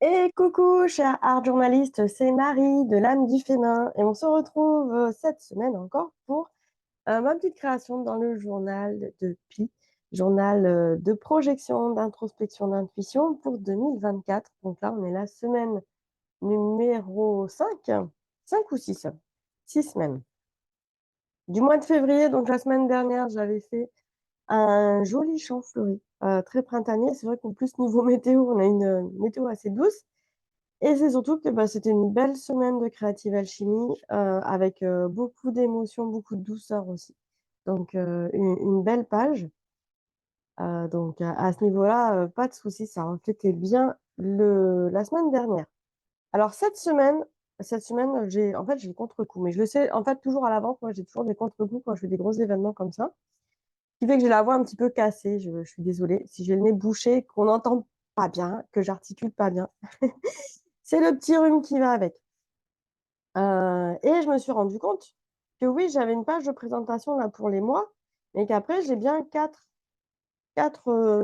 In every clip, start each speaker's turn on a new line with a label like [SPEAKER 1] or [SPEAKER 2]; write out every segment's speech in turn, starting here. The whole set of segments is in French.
[SPEAKER 1] Et coucou, cher art journaliste, c'est Marie de l'âme du féminin et on se retrouve cette semaine encore pour ma petite création dans le journal de Pi, journal de projection, d'introspection, d'intuition pour 2024. Donc là, on est la semaine numéro 5, 5 ou 6, 6 semaines. Du mois de février, donc la semaine dernière, j'avais fait un joli champ fleuri, très printanier. C'est vrai qu'en plus, niveau météo, on a une météo assez douce. Et c'est surtout que bah, c'était une belle semaine de Creative Alchemy avec beaucoup d'émotions, beaucoup de douceur aussi. Donc une belle page. Donc à ce niveau-là, pas de souci, ça reflétait bien la semaine dernière. Alors cette semaine, j'ai le contre-coup, mais je le sais en fait toujours à l'avance. Moi, j'ai toujours des contre-coups quand je fais des gros événements comme ça, ce qui fait que j'ai la voix un petit peu cassée. Je suis désolée si j'ai le nez bouché, qu'on n'entend pas bien, que j'articule pas bien. C'est le petit rhume qui va avec. Et je me suis rendu compte que oui, j'avais une page de présentation là pour les mois, mais qu'après j'ai bien quatre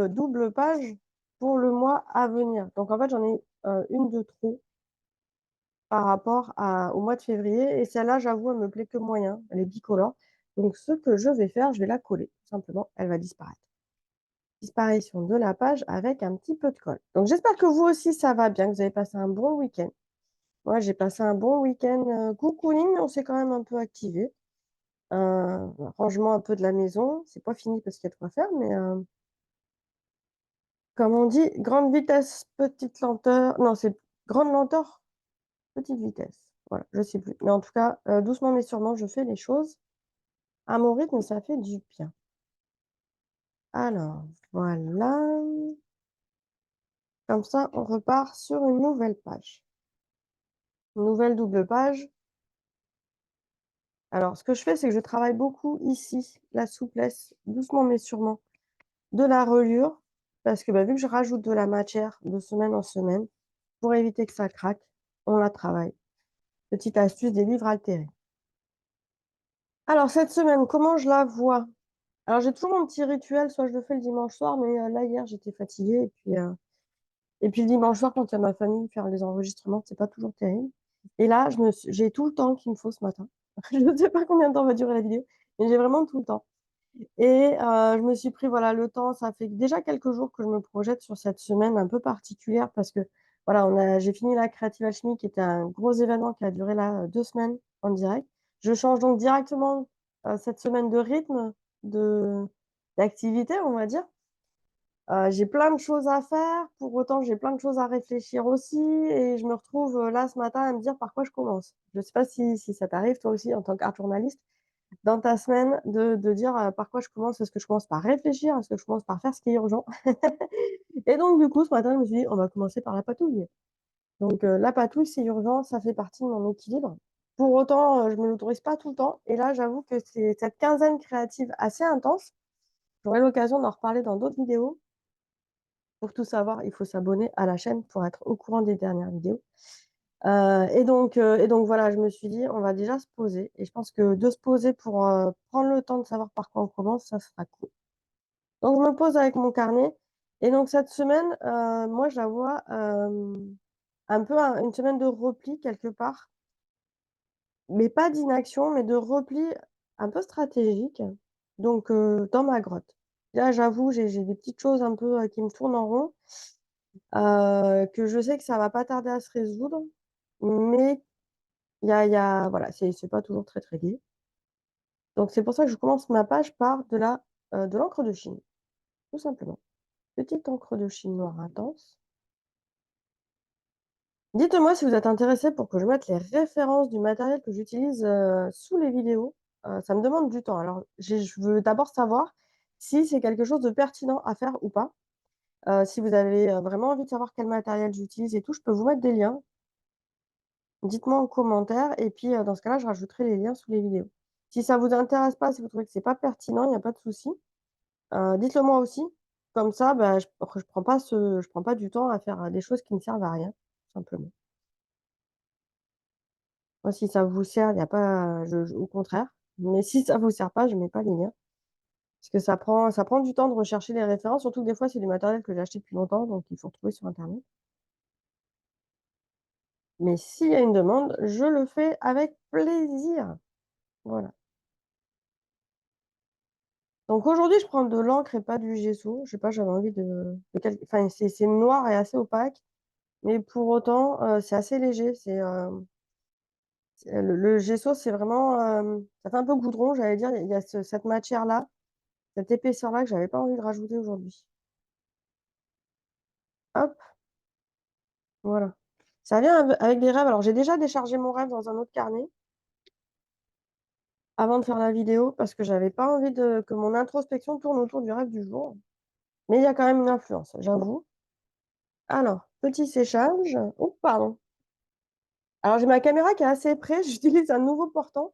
[SPEAKER 1] doubles pages pour le mois à venir. Donc en fait, j'en ai, une de trop par rapport au mois de février et celle-là, j'avoue, elle me plaît que moyen, elle est bicolore. Donc ce que je vais faire, je vais la coller, tout simplement, elle va disparaître. Disparition de la page avec un petit peu de colle. Donc j'espère que vous aussi ça va bien, que vous avez passé un bon week-end. Moi, j'ai passé un bon week-end, cocooning, mais on s'est quand même un peu activé. Rangement un peu de la maison, c'est pas fini parce qu'il y a de quoi faire, mais comme on dit, grande vitesse, petite lenteur. Non, c'est grande lenteur, petite vitesse. Voilà, je sais plus. Mais en tout cas, doucement mais sûrement, je fais les choses à mon rythme, ça fait du bien. Alors, voilà. Comme ça, on repart sur une nouvelle page. Une nouvelle double page. Alors, ce que je fais, c'est que je travaille beaucoup ici, la souplesse, doucement mais sûrement, de la reliure, parce que bah, vu que je rajoute de la matière de semaine en semaine, pour éviter que ça craque, on la travaille. Petite astuce des livres altérés. Alors cette semaine, comment je la vois? Alors j'ai toujours mon petit rituel, soit je le fais le dimanche soir, mais là hier j'étais fatiguée et puis le dimanche soir quand il y a ma famille faire les enregistrements, c'est pas toujours terrible. Et là j'ai tout le temps qu'il me faut ce matin. Je ne sais pas combien de temps va durer la vidéo, mais j'ai vraiment tout le temps. Et je me suis pris, voilà, le temps. Ça fait déjà quelques jours que je me projette sur cette semaine un peu particulière parce que, voilà, j'ai fini la Creative Alchemy qui était un gros événement qui a duré là, 2 semaines en direct. Je change donc directement, cette semaine de rythme, de d'activité, on va dire. J'ai plein de choses à faire, pour autant j'ai plein de choses à réfléchir aussi et je me retrouve, là ce matin à me dire par quoi je commence. Je sais pas si ça t'arrive toi aussi en tant qu'art journaliste? Dans ta semaine de dire, par quoi je commence? Est-ce que je commence par réfléchir? Est-ce que je commence par faire ce qui est urgent? Et donc du coup, ce matin, je me suis dit: «On va commencer par la patouille». Donc la patouille, c'est urgent, ça fait partie de mon équilibre. Pour autant, je me l'autorise pas tout le temps et là, j'avoue que c'est cette quinzaine créative assez intense. J'aurai l'occasion d'en reparler dans d'autres vidéos. Pour tout savoir, il faut s'abonner à la chaîne pour être au courant des dernières vidéos. Et donc voilà, je me suis dit: «On va déjà se poser» et je pense que de se poser pour, prendre le temps de savoir par quoi on commence, ça sera cool. Donc je me pose avec mon carnet et donc cette semaine, moi je la vois, un peu une semaine de repli quelque part, mais pas d'inaction, mais de repli un peu stratégique, donc dans ma grotte. Là, j'avoue, j'ai des petites choses un peu, qui me tournent en rond, que je sais que ça va pas tarder à se résoudre, mais il y a voilà, c'est pas toujours très, très gai. Donc c'est pour ça que je commence ma page par de l'encre de Chine, tout simplement. Petite encre de Chine noire intense. Dites-moi si vous êtes intéressé pour que je mette les références du matériel que j'utilise, sous les vidéos. Ça me demande du temps. Alors je veux d'abord savoir si c'est quelque chose de pertinent à faire ou pas. Si vous avez, vraiment envie de savoir quel matériel j'utilise et tout, je peux vous mettre des liens. Dites-moi en commentaire et puis, dans ce cas-là, je rajouterai les liens sous les vidéos. Si ça vous intéresse pas, si vous trouvez que c'est pas pertinent, il y a pas de souci. Dites-le moi aussi. Comme ça, bah, je prends pas du temps à faire, des choses qui ne servent à rien, tout simplement. Moi, si ça vous sert, il y a pas au contraire, mais si ça vous sert pas, je mets pas les liens. Parce que ça prend du temps de rechercher les références, surtout que des fois, c'est du matériel que j'ai acheté depuis longtemps, donc il faut retrouver sur internet. Mais s'il y a une demande, je le fais avec plaisir. Voilà. Donc aujourd'hui, je prends de l'encre et pas du gesso. Je sais pas, j'avais envie enfin, c'est noir et assez opaque, mais pour autant, c'est assez léger. Le gesso, c'est vraiment, ça fait un peu goudron, j'allais dire. Il y a cette matière-là, cette épaisseur-là que j'avais pas envie de rajouter aujourd'hui. Hop, voilà. Ça vient avec des rêves. Alors j'ai déjà déchargé mon rêve dans un autre carnet avant de faire la vidéo parce que j'avais pas envie que mon introspection tourne autour du rêve du jour. Mais il y a quand même une influence, j'avoue. Alors, petit séchage. Oh, pardon. Alors, j'ai ma caméra qui est assez près. J'utilise un nouveau portant.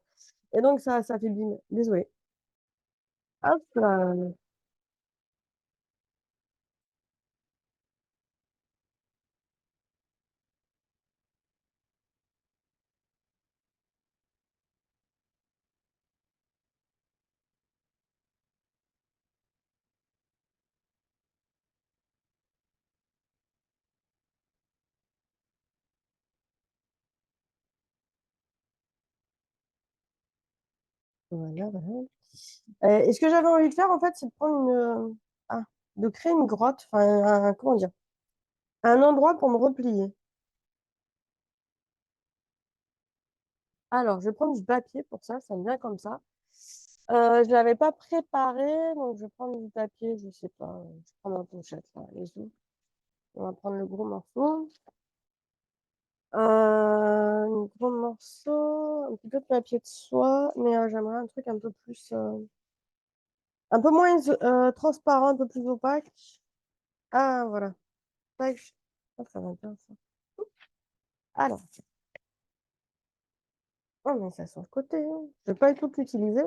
[SPEAKER 1] Et donc, ça fait bim. Désolée. Hop là. Voilà, voilà. Et ce que j'avais envie de faire, en fait, c'est de prendre de créer une grotte. Enfin, comment dire? Un endroit pour me replier. Alors, je vais prendre du papier pour ça. Ça me vient comme ça. Je ne l'avais pas préparé. Donc, je vais prendre du papier. Je sais pas. Je vais prendre ma pochette, là. Les autres. On va prendre le gros morceau. Un gros morceau, un petit peu de papier de soie, mais j'aimerais un truc un peu plus, un peu moins transparent, un peu plus opaque. Ah, voilà. Tac. Ah, ça va bien, ça. Alors, on met ça sur le côté, hein. Je vais pas tout l'utiliser,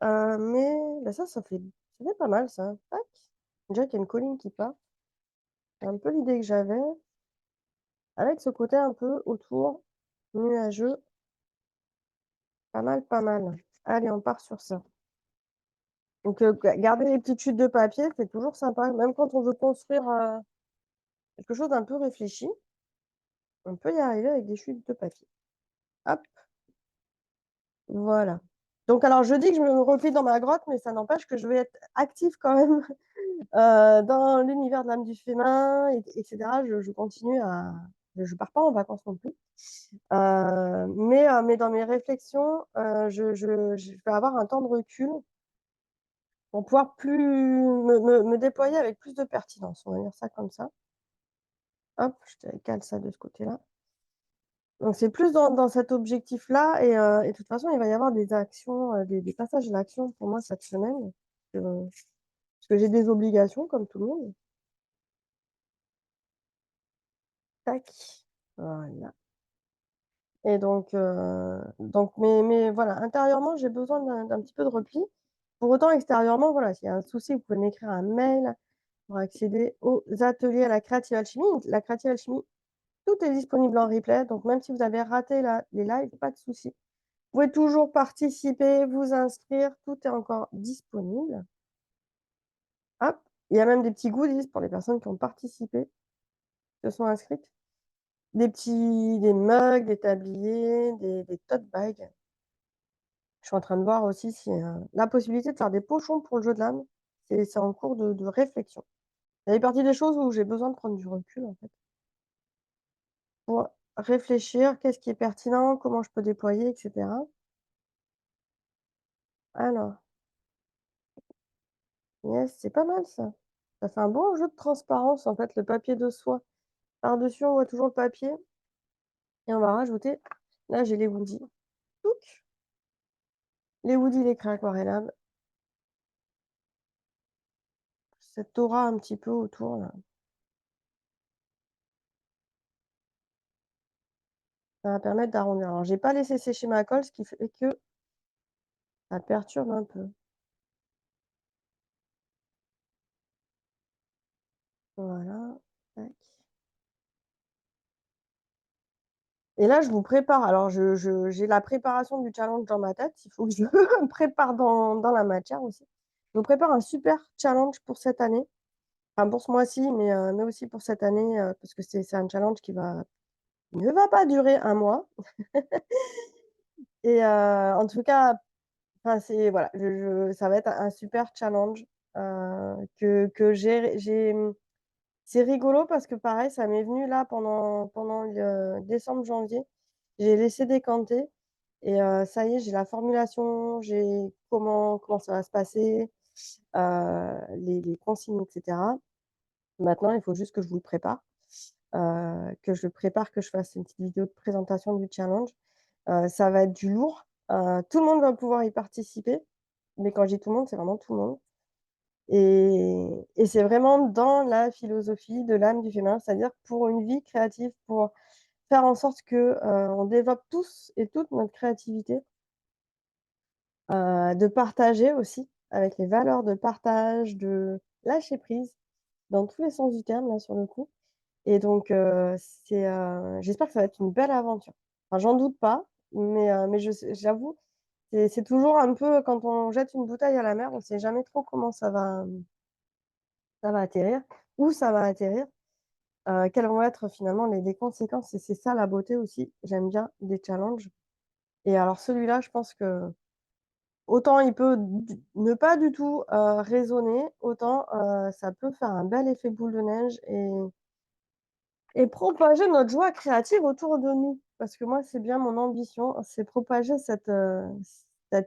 [SPEAKER 1] mais bah, ça fait pas mal, ça. Tac. Déjà qu'il y a une colline qui part. C'est un peu l'idée que j'avais, avec ce côté un peu autour, nuageux. Pas mal, pas mal. Allez, on part sur ça. Donc, garder les petites chutes de papier, c'est toujours sympa. Même quand on veut construire, quelque chose d'un peu réfléchi, on peut y arriver avec des chutes de papier. Hop, voilà. Donc alors je dis que je me replie dans ma grotte, mais ça n'empêche que je vais être active quand même, dans l'univers de l'âme du féminin et cetera. Je continue à je pars pas en vacances non plus. Mais dans mes réflexions, je vais avoir un temps de recul pour pouvoir plus me déployer avec plus de pertinence, on va dire ça comme ça. Hop, je te cale ça de ce côté-là. Donc c'est plus dans cet objectif-là et de toute façon, il va y avoir des actions, des passages à l'action pour moi cette semaine, parce que j'ai des obligations comme tout le monde. Tac, voilà et donc mais voilà, intérieurement, j'ai besoin d'un petit peu de repli. Pour autant, extérieurement, voilà, s'il y a un souci, vous pouvez m'écrire un mail pour accéder aux ateliers à la Creative Alchemy. La Creative Alchemy, tout est disponible en replay, donc même si vous avez raté les lives, pas de souci. Vous pouvez toujours participer, vous inscrire, tout est encore disponible. Hop, il y a même des petits goodies pour les personnes qui ont participé, qui se sont inscrites. Des mugs, des tabliers, des tote bags. Je suis en train de voir aussi si, la possibilité de faire des pochons pour le jeu de l'âme, c'est en cours de réflexion. Ça fait partie des choses où j'ai besoin de prendre du recul, en fait, pour réfléchir, qu'est-ce qui est pertinent, comment je peux déployer et cetera. Alors, yes, c'est pas mal ça. Ça fait un bon jeu de transparence, en fait, le papier de soie. Par-dessus, on voit toujours le papier et on va rajouter là, j'ai les woodies. Touc! Les woodies, les craies aquarellables. Cette aura un petit peu autour là, ça va permettre d'arrondir. Alors j'ai pas laissé sécher ma colle, ce qui fait que ça perturbe un peu. Voilà, tac et là, je vous prépare. Alors j'ai la préparation du challenge dans ma tête, il faut que je me prépare dans la matière aussi. Je vous prépare un super challenge pour cette année, enfin pour ce mois-ci, mais aussi pour cette année, parce que c'est un challenge qui va ne va pas durer un mois et en tout cas, enfin, c'est voilà, je ça va être un super challenge, que c'est rigolo parce que pareil, ça m'est venu là pendant le décembre-janvier. J'ai laissé décanter et ça y est, j'ai la formulation, j'ai comment ça va se passer, les consignes et cetera. Maintenant, il faut juste que je vous le prépare, que je le prépare, que je fasse une petite vidéo de présentation du challenge. Ça va être du lourd, tout le monde va pouvoir y participer, mais quand je dis tout le monde, c'est vraiment tout le monde et c'est vraiment dans la philosophie de l'âme du féminin, c'est-à-dire pour une vie créative, pour faire en sorte que, on développe tous et toutes notre créativité, de partager aussi avec les valeurs de partage, de lâcher prise dans tous les sens du terme là, sur le coup et donc j'espère que ça va être une belle aventure. Enfin, j'en doute pas, mais j'avoue, c'est toujours un peu quand on jette une bouteille à la mer, on sait jamais trop comment ça va atterrir, où ça va atterrir, quelles vont être finalement les conséquences et c'est ça la beauté aussi. J'aime bien des challenges et alors celui-là, je pense que autant il peut ne pas du tout, résonner, autant, ça peut faire un bel effet boule de neige et propager notre joie créative autour de nous. Parce que moi, c'est bien mon ambition, c'est propager cet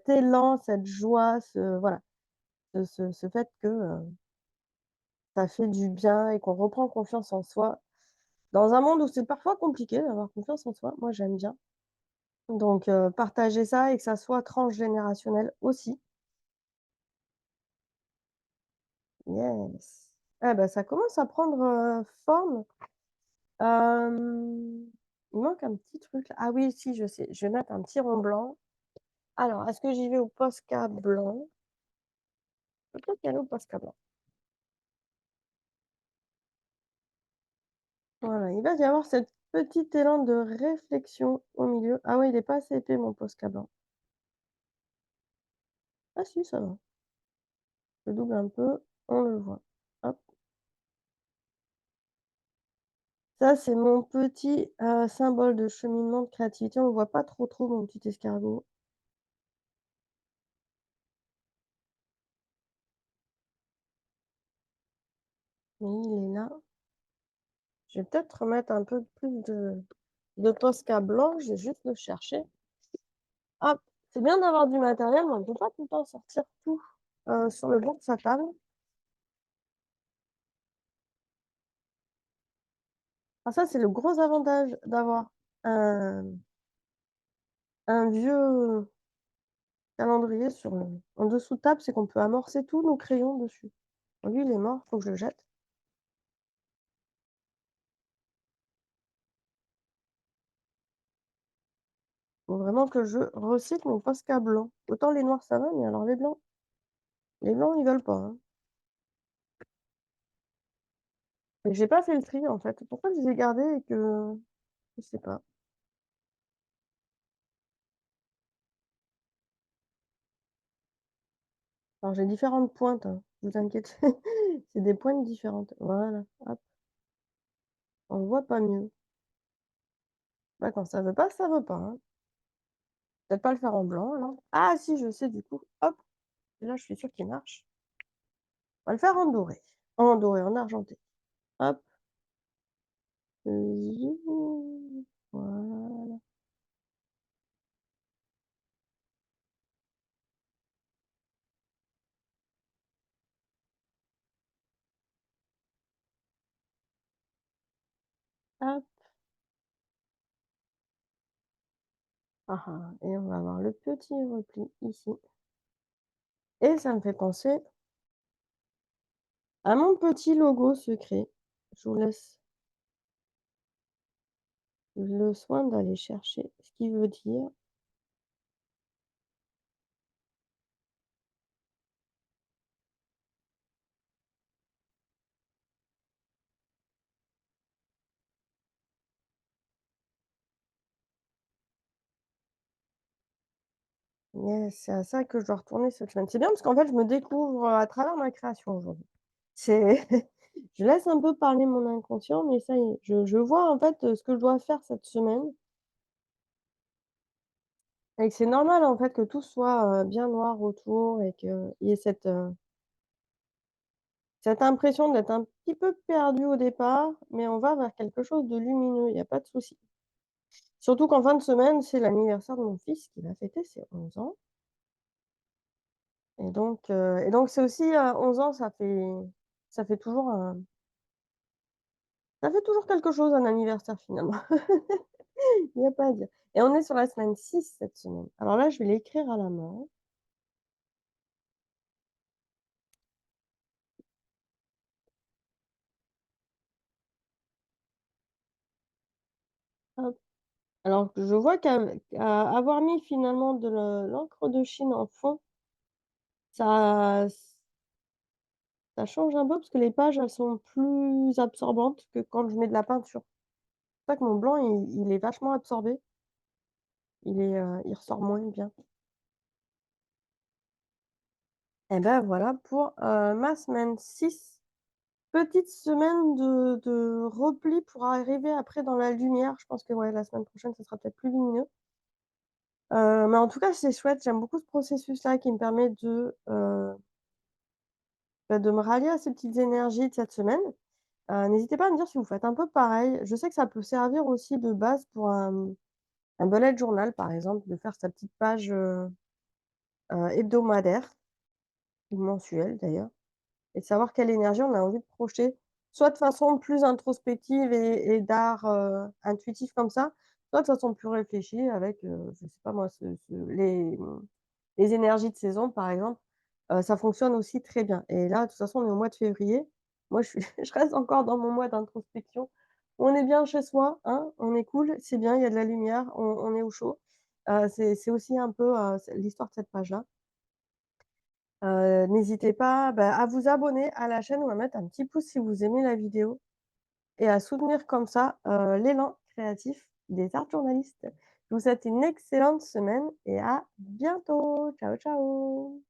[SPEAKER 1] élan, cette joie, ce voilà, ce fait que, ça fait du bien et qu'on reprend confiance en soi. Dans un monde où c'est parfois compliqué d'avoir confiance en soi, moi j'aime bien. Donc partager ça et que ça soit transgénérationnel aussi. Yes. Eh bah, ça commence à prendre, forme. Il manque un petit truc là. Ah oui, si, je sais, je vais mettre un petit rond blanc. Alors, est-ce que j'y vais au Posca blanc? Peut-être y aller au Posca blanc. Voilà, il va y avoir cette petit élan de réflexion au milieu. Ah ouais, il est pas assez épais mon Posca blanc. Ah si, ça va. Je double un peu, on le voit. Hop. Ça, c'est mon petit, symbole de cheminement de créativité. On le voit pas trop mon petit escargot. Mais il est là. Je vais peut-être remettre un peu plus de Posca blanc, je vais juste le chercher. Hop, c'est bien d'avoir du matériel, mais on ne peut pas tout le temps sortir tout, sur le bord de sa table. Ah ça, c'est le gros avantage d'avoir un vieux calendrier en dessous de table, c'est qu'on peut amorcer tous nos crayons dessus. Bon, lui, il est mort, faut que je le jette. Faut vraiment que je recycle mon Posca blanc. Autant les noirs, ça va, mais alors les blancs, ils veulent pas, hein. Et j'ai pas fait le tri, en fait. Pourquoi je les ai gardés et que je sais pas. Alors j'ai différentes pointes, hein, vous inquiétez. C'est des pointes différentes. Voilà, hop, on voit pas mieux. Bah, quand ça veut pas, hein. Peut-être pas le faire en blanc alors. Ah si, je sais du coup, hop, et là je suis sûre qu'il marche. On va le faire en doré. En doré, en argenté. Hop, zoom, voilà, hop, ah ah, et on va avoir le petit repli ici. Et ça me fait penser à mon petit logo secret. Je vous laisse le soin d'aller chercher ce qu'il veut dire. Yes, c'est à ça que je dois retourner cette semaine. C'est bien parce qu'en fait, je me découvre, à travers ma création aujourd'hui. C'est Je laisse un peu parler mon inconscient, mais ça y est, je vois, en fait, ce que je dois faire cette semaine et que c'est normal, en fait, que tout soit, bien noir autour et qu'il y ait cette impression d'être un petit peu perdu au départ, mais on va vers quelque chose de lumineux, il y a pas de souci. Surtout qu'en fin de semaine, c'est l'anniversaire de mon fils qui va fêter ses 11 ans et donc c'est aussi, 11 ans, ça fait toujours un ça fait toujours quelque chose un anniversaire finalement. Il y a pas à dire et on est sur la semaine 6 cette semaine. Alors là, je vais l'écrire à la main. Hop. Alors que je vois qu'à avoir mis finalement de l'encre de Chine en fond, ça ça change un peu parce que les pages, elles sont plus absorbantes que quand je mets de la peinture. C'est pour ça que mon blanc, il est vachement absorbé. Il ressort moins bien. Et ben voilà pour, ma semaine 6. Petite semaine de repli pour arriver après dans la lumière. Je pense que, ouais, la semaine prochaine, ça sera peut-être plus lumineux. Mais en tout cas, c'est chouette. J'aime beaucoup ce processus-là qui me permet de me rallier à ces petites énergies de cette semaine. N'hésitez pas à me dire si vous faites un peu pareil. Je sais que ça peut servir aussi de base pour un bullet journal, par exemple, de faire sa petite page, hebdomadaire ou mensuelle d'ailleurs. Et de savoir quelle énergie on a envie de projeter, soit de façon plus introspective et d'art, intuitif comme ça, soit de façon plus réfléchie avec, je sais pas moi, les énergies de saison par exemple, ça fonctionne aussi très bien et là, de toute façon, on est au mois de février. Moi, je suis je reste encore dans mon mois d'introspection. On est bien chez soi, hein, on est cool, c'est bien, il y a de la lumière, on est au chaud. C'est aussi un peu, c'est l'histoire de cette page-là. N'hésitez pas, bah, à vous abonner à la chaîne ou à mettre un petit pouce si vous aimez la vidéo et à soutenir comme ça, l'élan créatif des art journalistes. Je vous souhaite une excellente semaine et à bientôt. Ciao, ciao.